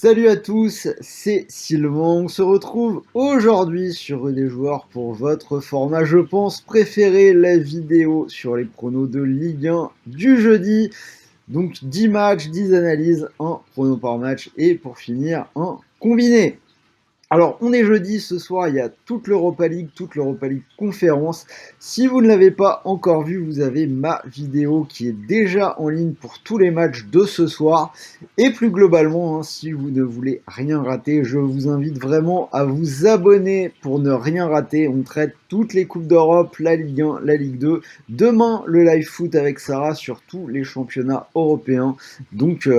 Salut à tous, c'est Sylvain. On se retrouve aujourd'hui sur des joueurs pour votre format, je pense, préféré, la vidéo sur les pronos de Ligue 1 du jeudi. Donc 10 matchs, 10 analyses, un prono par match et pour finir, un combiné. Alors, on est jeudi, ce soir, il y a toute l'Europa League conférence. Si vous ne l'avez pas encore vu, vous avez ma vidéo qui est déjà en ligne pour tous les matchs de ce soir. Et plus globalement, si vous ne voulez rien rater, je vous invite vraiment à vous abonner pour ne rien rater. On traite toutes les Coupes d'Europe, la Ligue 1, la Ligue 2. Demain, le live foot avec Sarah sur tous les championnats européens. Donc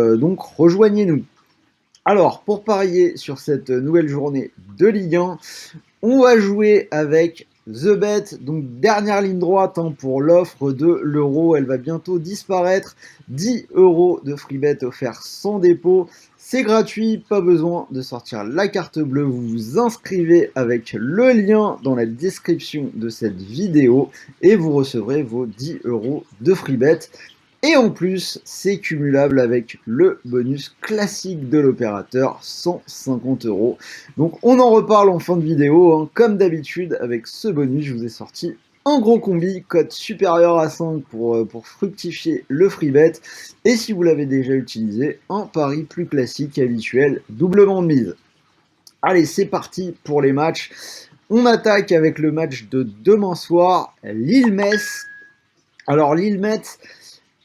rejoignez-nous. Alors, pour parier sur cette nouvelle journée de Ligue 1, on va jouer avec The Bet, donc dernière ligne droite pour l'offre de l'euro, elle va bientôt disparaître. 10 euros de free bet offert sans dépôt, c'est gratuit, pas besoin de sortir la carte bleue, vous vous inscrivez avec le lien dans la description de cette vidéo et vous recevrez vos 10 euros de free bet. Et en plus, c'est cumulable avec le bonus classique de l'opérateur, 150 euros. Donc on en reparle en fin de vidéo, comme d'habitude avec ce bonus, je vous ai sorti un gros combi, code supérieur à 5 pour fructifier le free bet. Et si vous l'avez déjà utilisé, un pari plus classique habituel, doublement de mise. Allez, c'est parti pour les matchs. On attaque avec le match de demain soir, Lille-Metz. Alors Lille-Metz,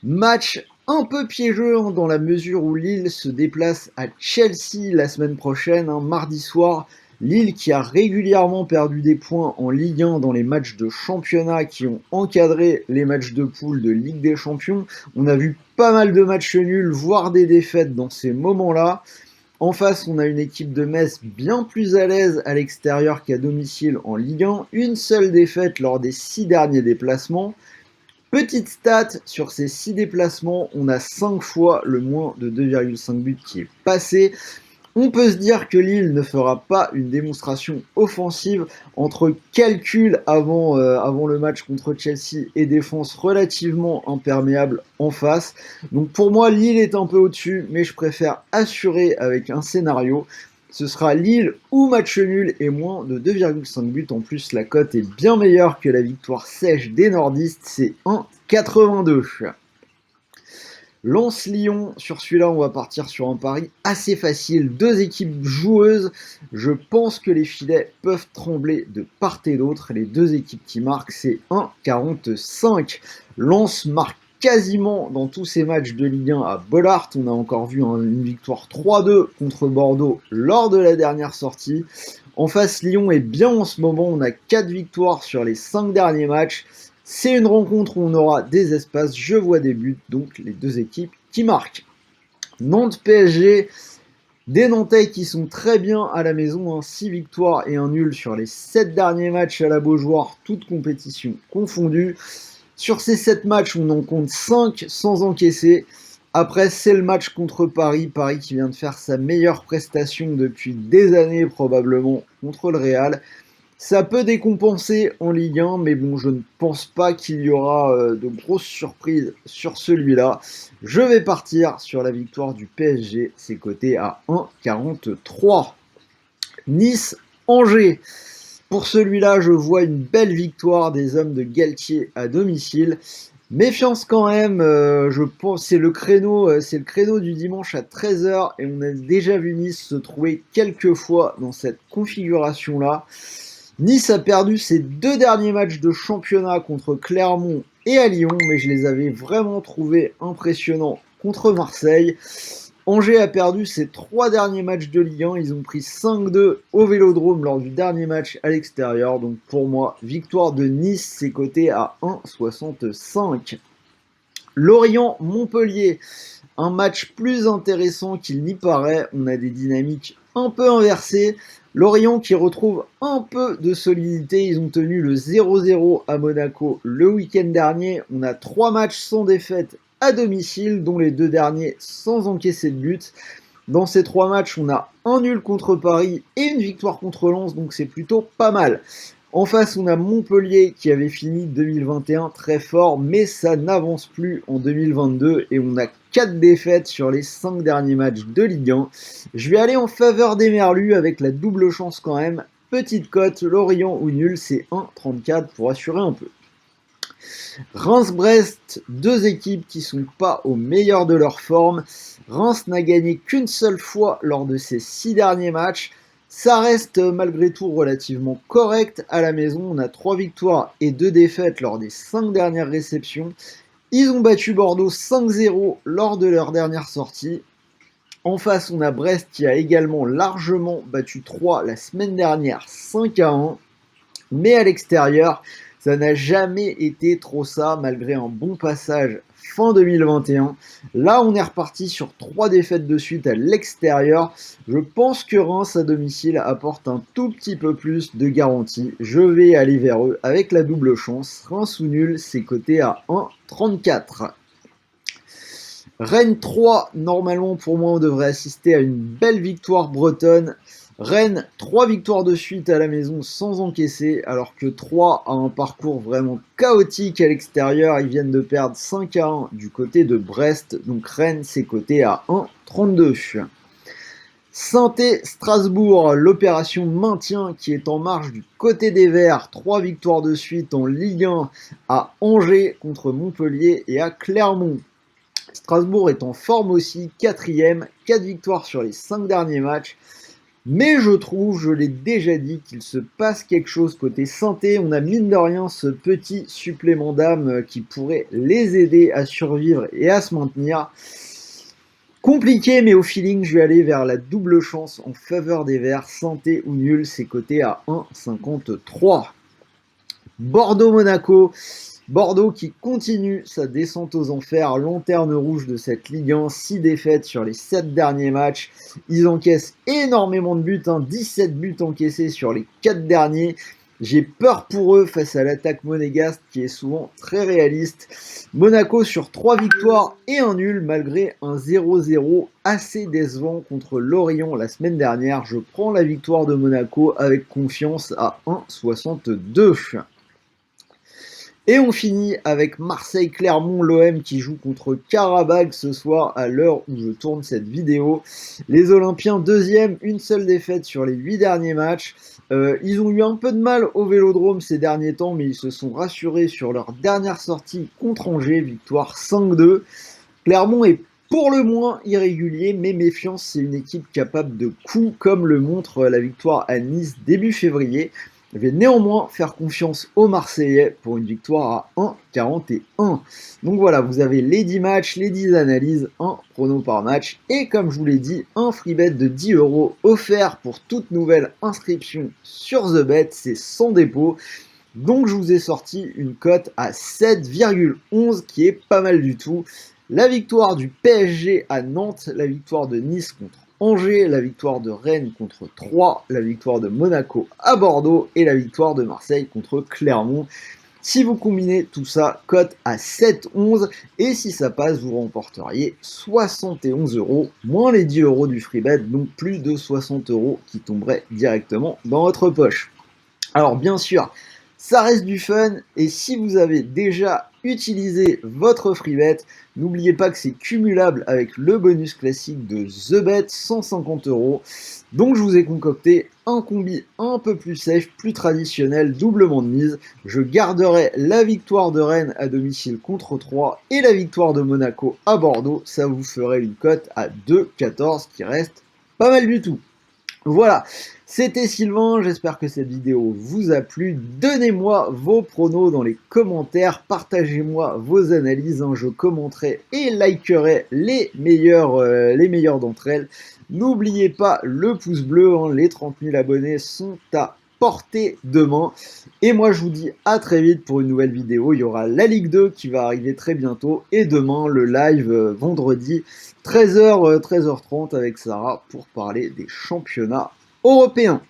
match un peu piégeux dans la mesure où Lille se déplace à Chelsea la semaine prochaine, mardi soir. Lille qui a régulièrement perdu des points en Ligue 1 dans les matchs de championnat qui ont encadré les matchs de poule de Ligue des Champions. On a vu pas mal de matchs nuls, voire des défaites dans ces moments-là. En face, on a une équipe de Metz bien plus à l'aise à l'extérieur qu'à domicile en Ligue 1. Une seule défaite lors des 6 derniers déplacements. Petite stat, sur ces 6 déplacements, on a 5 fois le moins de 2,5 buts qui est passé. On peut se dire que Lille ne fera pas une démonstration offensive entre calcul avant le match contre Chelsea et défense relativement imperméable en face. Donc pour moi, Lille est un peu au-dessus, mais je préfère assurer avec un scénario. Ce sera Lille ou match nul et moins de 2,5 buts. En plus, la cote est bien meilleure que la victoire sèche des nordistes, c'est 1,82. Lens-Lyon, sur celui-là, on va partir sur un pari assez facile. Deux équipes joueuses. Je pense que les filets peuvent trembler de part et d'autre. Les deux équipes qui marquent, c'est 1,45. Lens marque quasiment dans tous ces matchs de Ligue 1 à Bollaert. On a encore vu une victoire 3-2 contre Bordeaux lors de la dernière sortie. En face, Lyon est bien en ce moment. On a 4 victoires sur les 5 derniers matchs. C'est une rencontre où on aura des espaces, je vois des buts, donc les deux équipes qui marquent. Nantes-PSG, des Nantais qui sont très bien à la maison, 6 victoires et un nul sur les 7 derniers matchs à la Beaujoire, toutes compétitions confondues. Sur ces 7 matchs, on en compte 5 sans encaisser. Après, c'est le match contre Paris. Paris qui vient de faire sa meilleure prestation depuis des années, probablement, contre le Real. Ça peut décompenser en Ligue 1, mais bon, je ne pense pas qu'il y aura de grosses surprises sur celui-là. Je vais partir sur la victoire du PSG, c'est coté à 1,43. Nice-Angers. Pour celui-là, je vois une belle victoire des hommes de Galtier à domicile. Méfiance quand même, je pense c'est le créneau du dimanche à 13h et on a déjà vu Nice se trouver quelques fois dans cette configuration-là. Nice a perdu ses 2 derniers matchs de championnat contre Clermont et à Lyon, mais je les avais vraiment trouvés impressionnants contre Marseille. Angers a perdu ses 3 derniers matchs de Ligue 1, ils ont pris 5-2 au Vélodrome lors du dernier match à l'extérieur, donc pour moi, victoire de Nice, c'est coté à 1,65. Lorient-Montpellier, un match plus intéressant qu'il n'y paraît, on a des dynamiques un peu inversées. Lorient qui retrouve un peu de solidité, ils ont tenu le 0-0 à Monaco le week-end dernier. On a 3 matchs sans défaite à domicile, dont les 2 derniers sans encaisser de but. Dans ces 3 matchs, on a un nul contre Paris et une victoire contre Lens, donc c'est plutôt pas mal. En face, on a Montpellier qui avait fini 2021 très fort, mais ça n'avance plus en 2022 et on a 4 défaites sur les 5 derniers matchs de Ligue 1. Je vais aller en faveur des Merlus avec la double chance quand même. Petite cote, Lorient ou nul, c'est 1,34 pour assurer un peu. Reims-Brest, deux équipes qui sont pas au meilleur de leur forme. Reims n'a gagné qu'une seule fois lors de ses 6 derniers matchs. Ça reste malgré tout relativement correct à la maison. On a 3 victoires et 2 défaites lors des 5 dernières réceptions. Ils ont battu Bordeaux 5-0 lors de leur dernière sortie. En face, on a Brest qui a également largement battu 3 la semaine dernière 5-1. Mais à l'extérieur, ça n'a jamais été trop ça, malgré un bon passage fin 2021. Là, on est reparti sur 3 défaites de suite à l'extérieur. Je pense que Reims à domicile apporte un tout petit peu plus de garantie. Je vais aller vers eux avec la double chance. Reims ou nul, c'est coté à 1,34. Rennes 3, normalement pour moi on devrait assister à une belle victoire bretonne. Rennes, 3 victoires de suite à la maison sans encaisser, alors que 3 a un parcours vraiment chaotique à l'extérieur. Ils viennent de perdre 5-1 du côté de Brest, donc Rennes c'est coté à 1,32. Saint-Strasbourg, l'opération maintien qui est en marche du côté des Verts. 3 victoires de suite en Ligue 1 à Angers contre Montpellier et à Clermont. Strasbourg est en forme aussi, 4ème, 4 victoires sur les 5 derniers matchs. Mais je trouve, je l'ai déjà dit, qu'il se passe quelque chose côté Sainté. On a mine de rien ce petit supplément d'âme qui pourrait les aider à survivre et à se maintenir. Compliqué, mais au feeling, je vais aller vers la double chance en faveur des Verts. Sainté ou nul, c'est coté à 1,53. Bordeaux-Monaco. Bordeaux qui continue sa descente aux enfers, lanterne rouge de cette Ligue 1, 6 défaites sur les 7 derniers matchs. Ils encaissent énormément de buts, 17 buts encaissés sur les 4 derniers. J'ai peur pour eux face à l'attaque monégasque qui est souvent très réaliste. Monaco sur 3 victoires et un nul malgré un 0-0 assez décevant contre Lorient la semaine dernière. Je prends la victoire de Monaco avec confiance à 1,62. Et on finit avec Marseille-Clermont, l'OM qui joue contre Karabakh ce soir à l'heure où je tourne cette vidéo. Les Olympiens deuxième, une seule défaite sur les 8 derniers matchs. Ils ont eu un peu de mal au Vélodrome ces derniers temps, mais ils se sont rassurés sur leur dernière sortie contre Angers, victoire 5-2. Clermont est pour le moins irrégulier, mais méfiance, c'est une équipe capable de coups, comme le montre la victoire à Nice début février. Je vais néanmoins faire confiance aux Marseillais pour une victoire à 1,41. Donc voilà, vous avez les 10 matchs, les 10 analyses, un prono par match. Et comme je vous l'ai dit, un free bet de 10 € offert pour toute nouvelle inscription sur TheBet, c'est sans dépôt. Donc je vous ai sorti une cote à 7,11 qui est pas mal du tout. La victoire du PSG à Nantes, la victoire de Nice contre Angers, la victoire de Rennes contre Troyes, la victoire de Monaco à Bordeaux et la victoire de Marseille contre Clermont. Si vous combinez tout ça, cote à 7,11 et si ça passe, vous remporteriez 71 € moins les 10 € du free bet, donc plus de 60 € qui tomberaient directement dans votre poche. Alors bien sûr, ça reste du fun et si vous avez déjà utilisé votre free bet, n'oubliez pas que c'est cumulable avec le bonus classique de TheBet, 150 €. Donc je vous ai concocté un combi un peu plus safe, plus traditionnel, doublement de mise. Je garderai la victoire de Rennes à domicile contre Troyes et la victoire de Monaco à Bordeaux. Ça vous ferait une cote à 2,14 qui reste pas mal du tout. Voilà, c'était Sylvain, j'espère que cette vidéo vous a plu. Donnez-moi vos pronos dans les commentaires, partagez-moi vos analyses, je commenterai et likerai les meilleures d'entre elles. N'oubliez pas le pouce bleu, les 30 000 abonnés sont à portée de main. Et moi je vous dis à très vite pour une nouvelle vidéo. Il y aura la Ligue 2 qui va arriver très bientôt et demain le live vendredi 13h, 13h30 avec Sarah pour parler des championnats européens.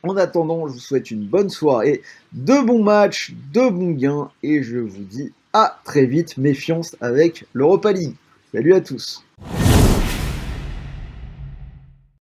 En attendant, je vous souhaite une bonne soirée, de bons matchs, de bons gains et je vous dis à très vite. Méfiance avec l'Europa League. Salut à tous.